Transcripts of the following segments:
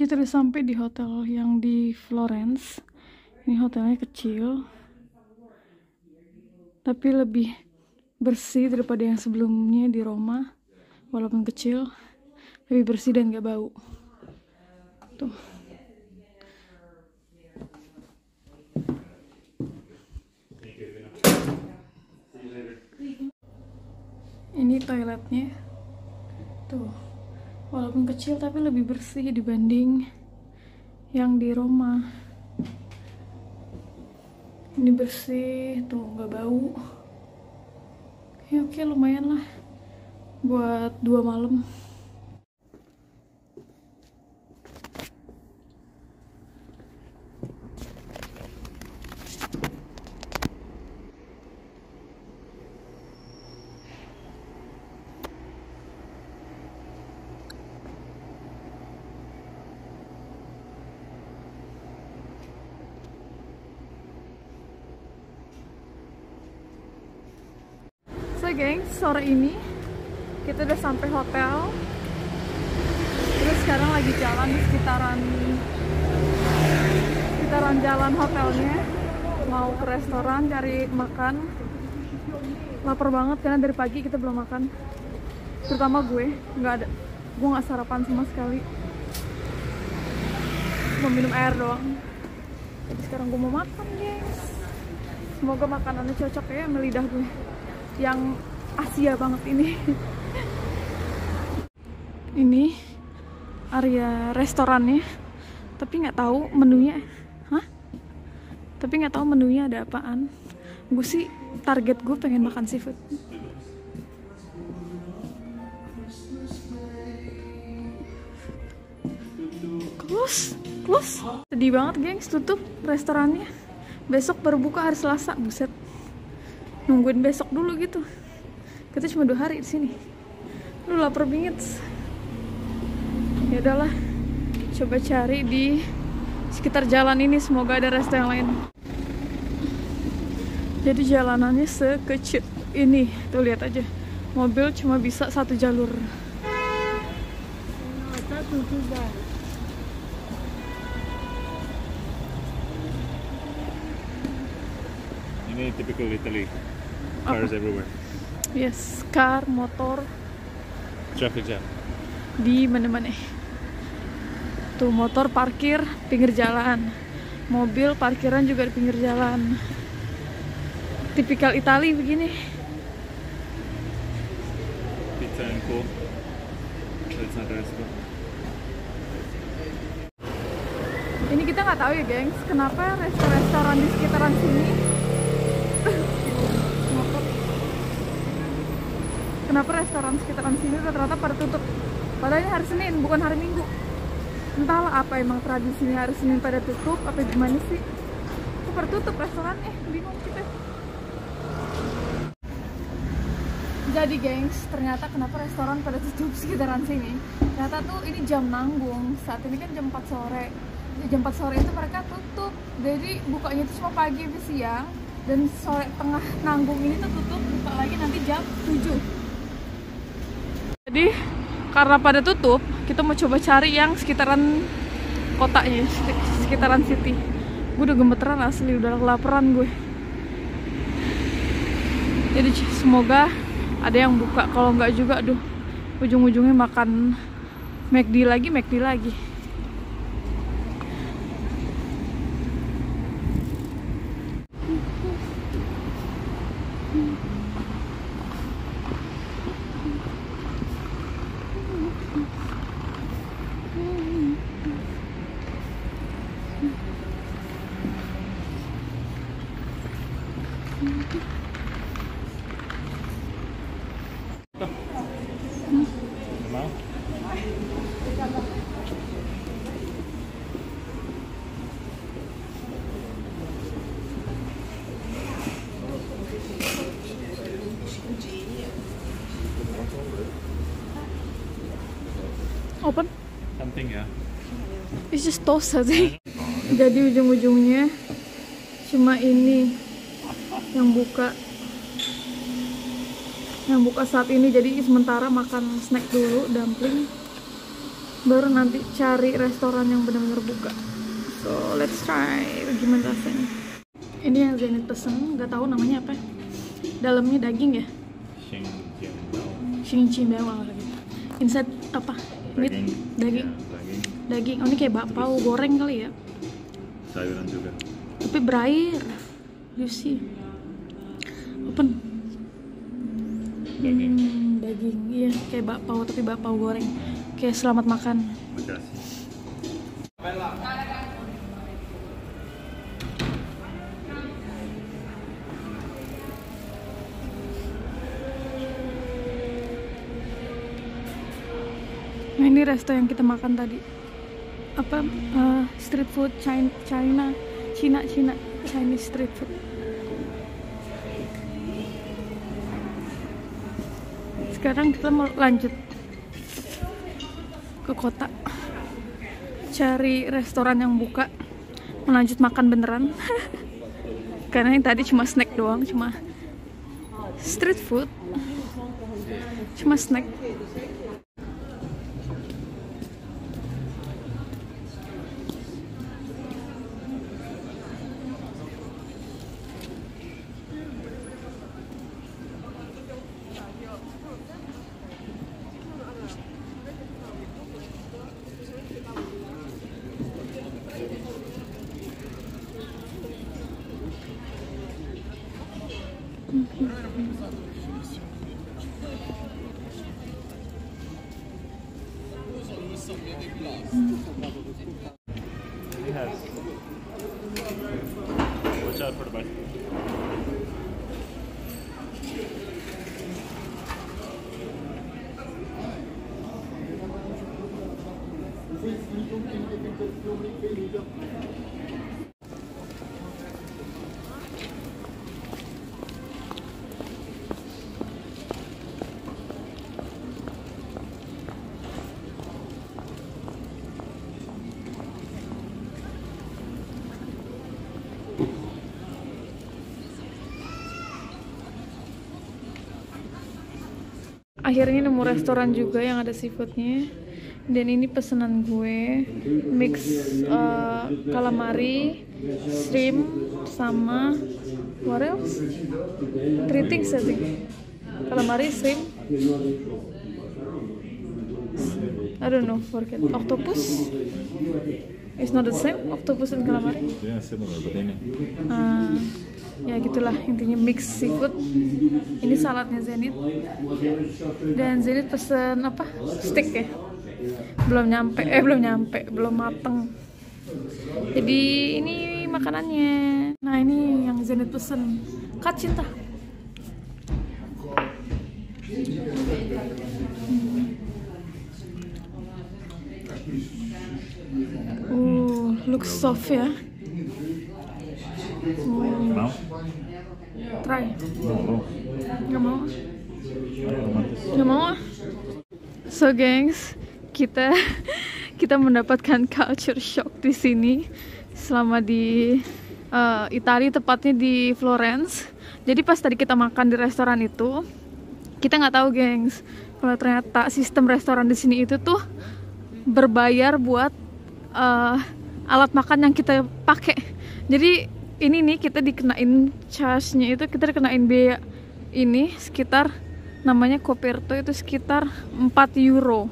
Kita udah sampai di hotel yang di Florence. Ini hotelnya kecil, tapi lebih bersih daripada yang sebelumnya di Roma. Walaupun kecil, lebih bersih dan gak bau. Tuh. Ini toiletnya. Tuh. Walaupun kecil tapi lebih bersih dibanding yang di Roma. Ini bersih, tuh nggak bau. Ya oke, lumayan lah buat 2 malam. So gengs, sore ini kita udah sampai hotel. Terus sekarang lagi jalan di sekitaran jalan hotelnya, mau ke restoran cari makan. Lapar banget karena dari pagi kita belum makan. Terutama gue nggak sarapan sama sekali. Cuma minum air doang. Jadi sekarang gue mau makan gengs. Semoga makanannya cocok ya sama lidah gue yang Asia banget ini. Ini area restorannya, tapi nggak tahu menunya. Tapi nggak tahu menunya ada apaan. Gue sih target gue pengen makan seafood. Close. Sedih banget gengs, tutup restorannya. Besok baru buka hari Selasa, buset. Nungguin besok dulu gitu. Kita cuma 2 hari di sini. Lu lapar bingit. Ya udahlah. Coba cari di sekitar jalan ini, semoga ada resto yang lain. Jadi jalanannya sekecil ini. Tuh lihat aja. Mobil cuma bisa 1 jalur. Ini typical Italy. Cars everywhere. Yes, car, motor, Traffic jam. di mana-mana. Tuh motor parkir pinggir jalan, mobil parkiran juga di pinggir jalan. Tipikal Itali begini. Pizza and Co. That's not the restaurant. Ini kita nggak tahu ya gengs, kenapa restoran di sekitaran sini kenapa restoran sekitaran sini rata-rata pada tutup. Padahal ini hari Senin, bukan hari Minggu. Entahlah apa emang tradisinya hari Senin pada tutup, apa gimana sih. Kok pada tutup restorannya, bingung kita. Jadi gengs, ternyata kenapa restoran pada tutup sekitaran sini. Ternyata tuh ini jam nanggung, saat ini kan jam 4 sore. Jam 4 sore itu mereka tutup. Jadi bukanya itu cuma pagi sampai siang. Dan sore tengah nanggung ini tuh tutup, buka lagi nanti jam 7. Jadi karena pada tutup, kita mau coba cari yang sekitaran kotanya, sekitaran city. Gue udah gemeteran asli, udah kelaparan gue. Jadi semoga ada yang buka, kalau nggak juga aduh ujung-ujungnya makan McD lagi. Mau? Open? Something ya. It's just toast sih. Jadi ujung-ujungnya cuma ini yang buka saat ini. Jadi sementara makan snack dulu, dumpling. baru nanti cari restoran yang benar-benar buka. So let's try gimana rasanya. Ini yang Zenith pesen, nggak tahu namanya apa. Dalamnya daging ya? Xingjiangbao lagi. Inside apa? Meat? Daging. Daging. Oh ini kayak bakpao goreng kali ya? Sayuran juga. Tapi berair. You see. Open. Daging. Daging. Iya kayak bakpao tapi bakpao goreng. Kayak selamat makan. Makasih. Nah ini resto yang kita makan tadi. Apa? Street food Chinese street food. Sekarang kita mau lanjut ke kota, cari restoran yang buka, melanjut makan beneran. Karena yang tadi cuma snack doang, cuma street food, cuma snack. Yes. Watch out for the bicycle. Akhirnya nemu restoran juga yang ada seafoodnya. Dan ini pesanan gue, mix calamari, shrimp, sama what else? 3 things I think. Calamari, shrimp, I don't know, forget. Octopus? It's not the same, octopus and calamari. Yeah, similar, but ini. Ya gitulah intinya mix seafood. Ini saladnya Zenith. Dan Zenith pesen apa? Steak ya? Belum mateng. Jadi ini makanannya. Nah ini yang Zenith pesen, Kak Cinta. Looks soft ya. Mau? Try. Mau. Nggak mau. Ayo, romantis. Nggak mau. So gengs, kita mendapatkan culture shock di sini selama di Italia, tepatnya di Florence. Jadi pas tadi kita makan di restoran itu, kita nggak tahu gengs kalau ternyata sistem restoran di sini itu tuh berbayar buat alat makan yang kita pakai. Jadi ini nih kita dikenain charge-nya itu, kita dikenain biaya ini sekitar, namanya Coperto, itu sekitar 4 euro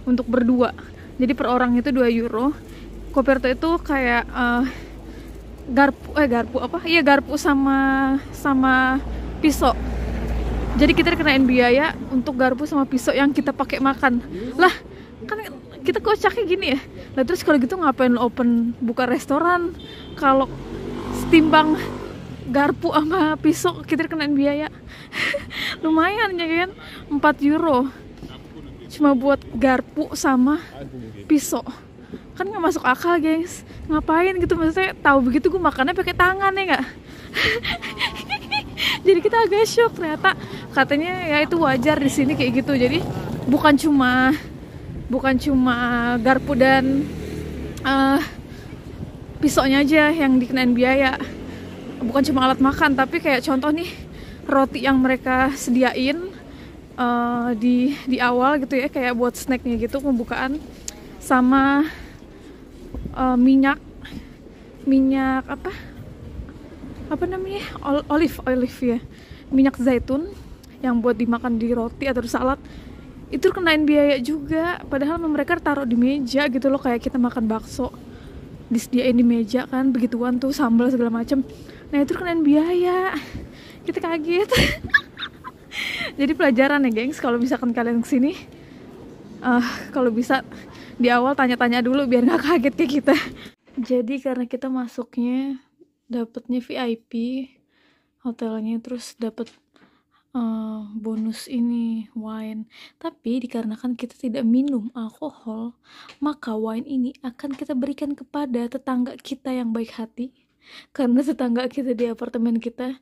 untuk berdua. Jadi per orang itu 2 euro. Coperto itu kayak garpu sama pisau. Jadi kita dikenain biaya untuk garpu sama pisau yang kita pakai makan. Lah, kan kita kocaknya gini ya. Lah terus kalau gitu ngapain lo buka restoran kalau timbang garpu sama pisau kita dikenain biaya? Lumayan ya kan, 4 euro cuma buat garpu sama pisau. Kan nggak masuk akal gengs. Ngapain gitu, maksudnya tahu begitu gue makannya pakai tangan ya nggak? Jadi kita agak shock, ternyata katanya ya itu wajar di sini kayak gitu. Jadi bukan cuma garpu dan pisaunya aja yang dikenain biaya, bukan cuma alat makan, tapi kayak contoh nih roti yang mereka sediain di awal gitu ya, kayak buat snacknya gitu, pembukaan sama minyak apa namanya, olive ya, minyak zaitun yang buat dimakan di roti atau salad, itu kenain biaya juga. Padahal mereka taruh di meja gitu loh, kayak kita makan bakso disediain di meja kan, begituan tuh sambal segala macem. Nah itu kenain biaya, kita kaget. Jadi pelajaran ya gengs, kalau misalkan kalian kesini, kalau bisa di awal tanya-tanya dulu biar nggak kaget kayak kita. Jadi karena kita masuknya dapetnya VIP hotelnya, terus dapet bonus ini wine, tapi dikarenakan kita tidak minum alkohol, maka wine ini akan kita berikan kepada tetangga kita yang baik hati, karena tetangga kita di apartemen kita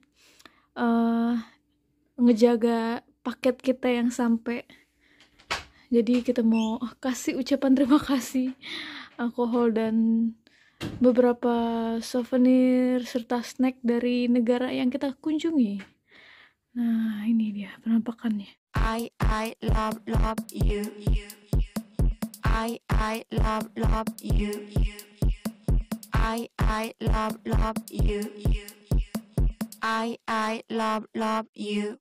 ngejaga paket kita yang sampai. Jadi kita mau kasih ucapan terima kasih, alkohol dan beberapa souvenir serta snack dari negara yang kita kunjungi. Nah, ini dia penampakannya. I love you. I love you. I love you. I love you.